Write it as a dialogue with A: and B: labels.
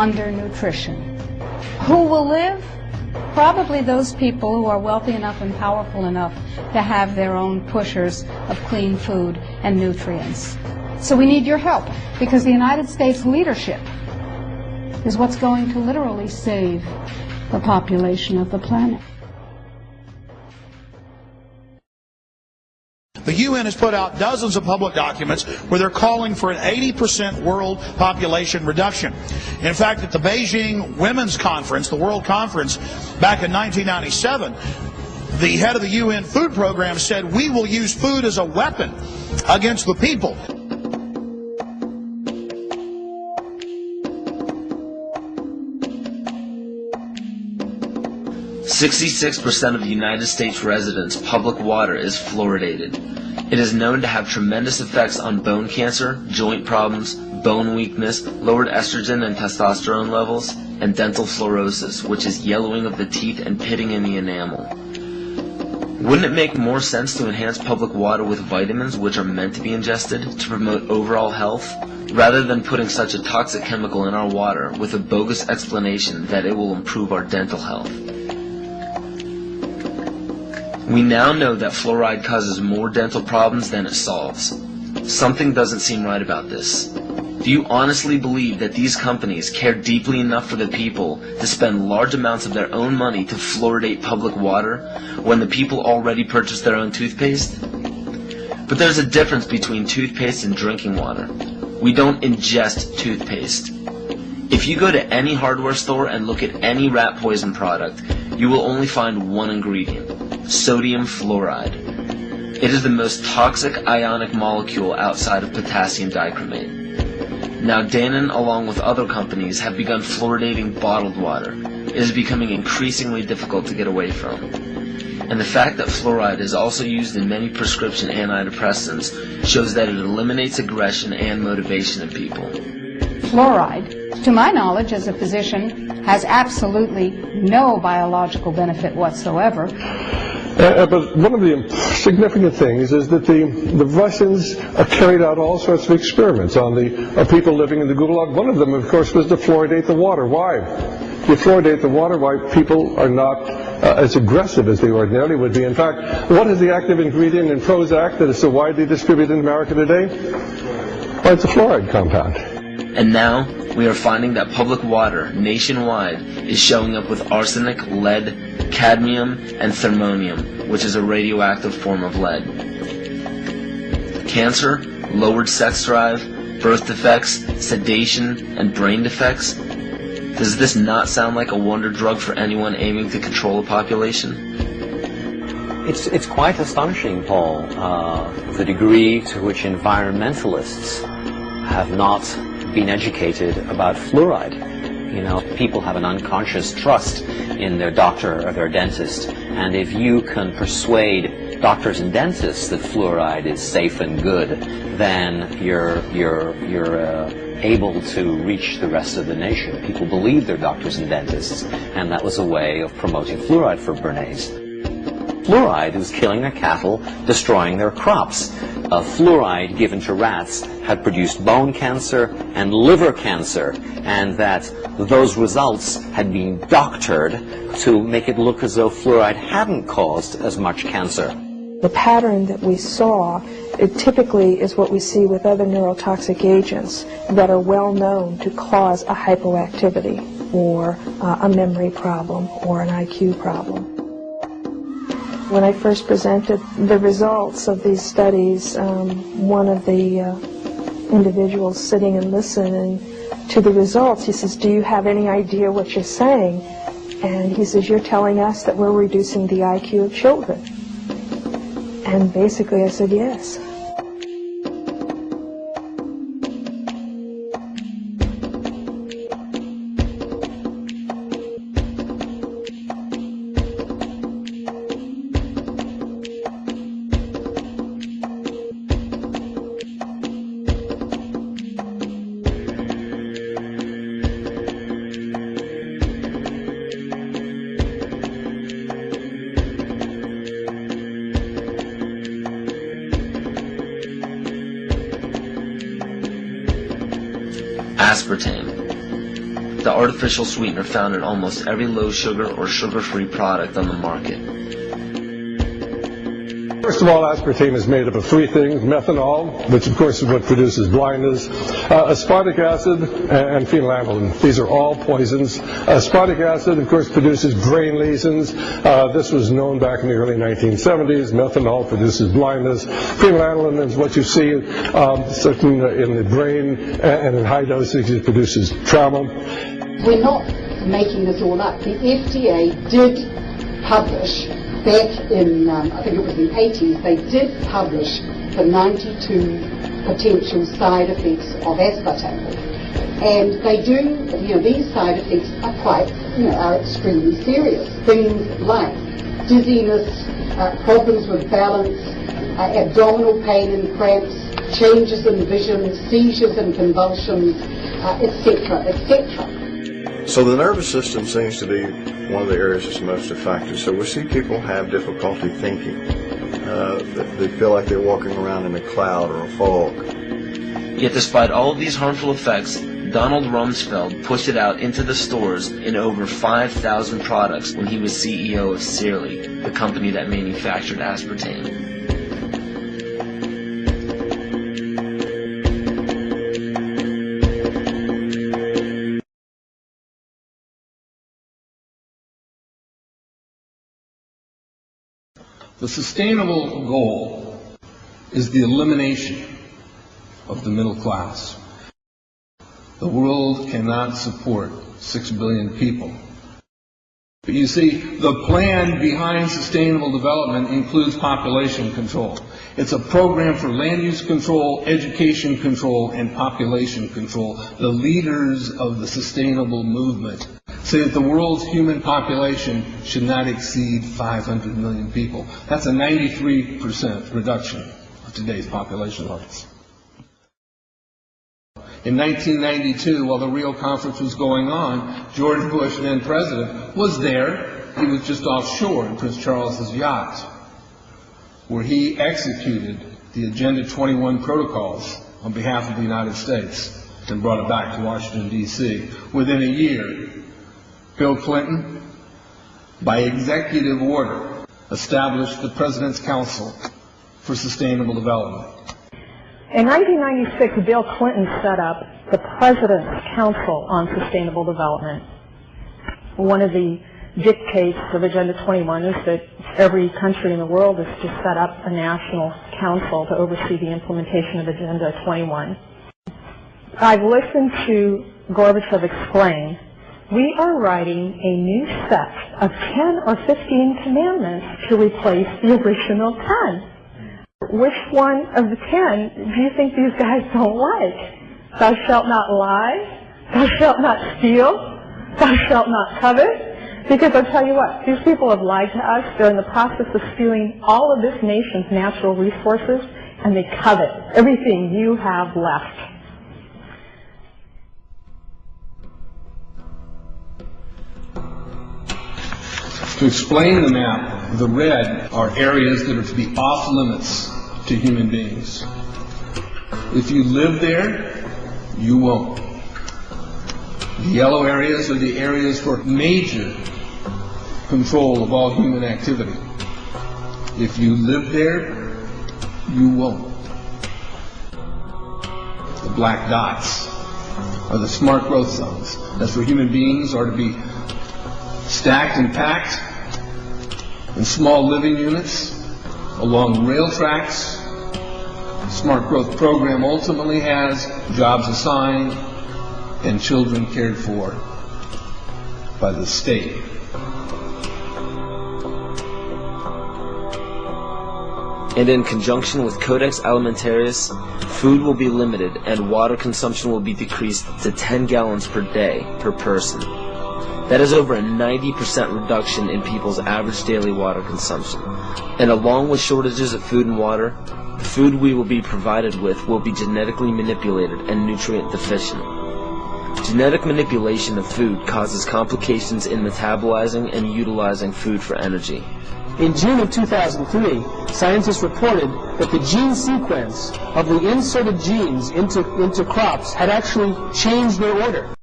A: undernutrition. Who will live? Probably those people who are wealthy enough and powerful enough to have their own pushers of clean food and nutrients. So we need your help, because the United States leadership is what's going to literally save the population of the planet.
B: The UN has put out dozens of public documents where they're calling for an 80% world population reduction. In fact, at the Beijing Women's Conference, the World Conference, back in 1997, the head of the UN Food Program said, "We will use food as a weapon against the people."
C: 66% of the United States residents' public water is fluoridated. It is known to have tremendous effects on bone cancer, joint problems, bone weakness, lowered estrogen and testosterone levels, and dental fluorosis, which is yellowing of the teeth and pitting in the enamel. Wouldn't it make more sense to enhance public water with vitamins which are meant to be ingested to promote overall health, rather than putting such a toxic chemical in our water with a bogus explanation that it will improve our dental health? We now know that fluoride causes more dental problems than it solves. Something doesn't seem right about this. Do you honestly believe that these companies care deeply enough for the people to spend large amounts of their own money to fluoridate public water when the people already purchase their own toothpaste? But there's a difference between toothpaste and drinking water. We don't ingest toothpaste. If you go to any hardware store and look at any rat poison product, you will only find one ingredient: sodium fluoride. It is the most toxic ionic molecule outside of potassium dichromate. Now Dannon, along with other companies, have begun fluoridating bottled water. It is becoming increasingly difficult to get away from. And the fact that fluoride is also used in many prescription antidepressants shows that it eliminates aggression and motivation in people.
A: Fluoride, to my knowledge as a physician, has absolutely no biological benefit whatsoever.
D: But one of the significant things is that the Russians carried out all sorts of experiments on the people living in the Gulag. One of them, of course, was to fluoridate the water. Why? You fluoridate the water, why people are not as aggressive as they ordinarily would be. In fact, what is the active ingredient in Prozac that is so widely distributed in America today? Well, it's a fluoride compound.
C: And now, we are finding that public water nationwide is showing up with arsenic, lead, cadmium, and thermonium, which is a radioactive form of lead. Cancer, lowered sex drive, birth defects, sedation, and brain defects. Does this not sound like a wonder drug for anyone aiming to control a population?
E: It's quite astonishing, Paul, the degree to which environmentalists have not been educated about fluoride. You know, people have an unconscious trust in their doctor or their dentist, and if you can persuade doctors and dentists that fluoride is safe and good, then you're able to reach the rest of the nation. People believe their doctors and dentists, and that was a way of promoting fluoride for Bernays. Fluoride was killing their cattle, destroying their crops. Fluoride given to rats had produced bone cancer and liver cancer, and that those results had been doctored to make it look as though fluoride hadn't caused as much cancer.
F: The pattern that we saw, it typically is what we see with other neurotoxic agents that are well known to cause a hypoactivity or a memory problem or an IQ problem. When I first presented the results of these studies, one of the individuals sitting and listening to the results, he says, "Do you have any idea what you're saying?" And he says, "You're telling us that we're reducing the IQ of children." And basically I said, yes.
C: Aspartame. the artificial sweetener found in almost every low-sugar or sugar-free product on the market.
D: First of all, aspartame is made up of three things: methanol, which of course is what produces blindness, aspartic acid, and phenylalanine. These are all poisons. Aspartic acid, of course, produces brain lesions. This was known back in the early 1970s. Methanol produces blindness. Phenylalanine is what you see in the brain, and in high dosage it produces trauma.
G: We're not making this all up. The FDA did publish back in, I think it was the 80s, they did publish the 92 potential side effects of aspartame. And they do, these side effects are quite, are extremely serious. Things like dizziness, problems with balance, abdominal pain and cramps, changes in vision, seizures and convulsions, etc., etc.
H: So the nervous system seems to be one of the areas that's most affected. So we see people have difficulty thinking. They feel like they're walking around in a cloud or a fog.
C: Yet despite all of these harmful effects, Donald Rumsfeld pushed it out into the stores in over 5,000 products when he was CEO of Searly, the company that manufactured aspartame.
I: The sustainable goal is the elimination of the middle class. The world cannot support 6 billion people. But you see, the plan behind sustainable development includes population control. It's a program for land use control, education control, and population control. The leaders of the sustainable movement say that the world's human population should not exceed 500 million people. That's a 93% reduction of today's population levels. In 1992, while the Rio Conference was going on, George Bush, then president, was there. He was just offshore in Prince Charles's yacht, where he executed the Agenda 21 protocols on behalf of the United States and brought it back to Washington, D.C. Within a year, Bill Clinton, by executive order, established the President's Council for Sustainable Development.
F: In 1996, Bill Clinton set up the President's Council on Sustainable Development. One of the dictates of Agenda 21 is that every country in the world is to set up a national council to oversee the implementation of Agenda 21. I've listened to Gorbachev explain, we are writing a new set of 10 or 15 commandments to replace the original 10. Which one of the 10 do you think these guys don't like? Thou shalt not lie, thou shalt not steal, thou shalt not covet. Because I'll tell you what, these people have lied to us. They're in the process of stealing all of this nation's natural resources, and they covet everything you have left.
I: To explain the map, the red are areas that are to be off limits to human beings. If you live there, you won't. The yellow areas are the areas for major control of all human activity. If you live there, you won't. The black dots are the smart growth zones. That's where human beings are to be stacked and packed in small living units along rail tracks. The smart growth program ultimately has jobs assigned and children cared for by the state.
C: And in conjunction with Codex Alimentarius, food will be limited and water consumption will be decreased to 10 gallons per day per person. That is over a 90% reduction in people's average daily water consumption. And along with shortages of food and water, the food we will be provided with will be genetically manipulated and nutrient deficient. Genetic manipulation of food causes complications in metabolizing and utilizing food for energy.
J: In June of 2003, scientists reported that the gene sequence of the inserted genes into crops had actually changed their order.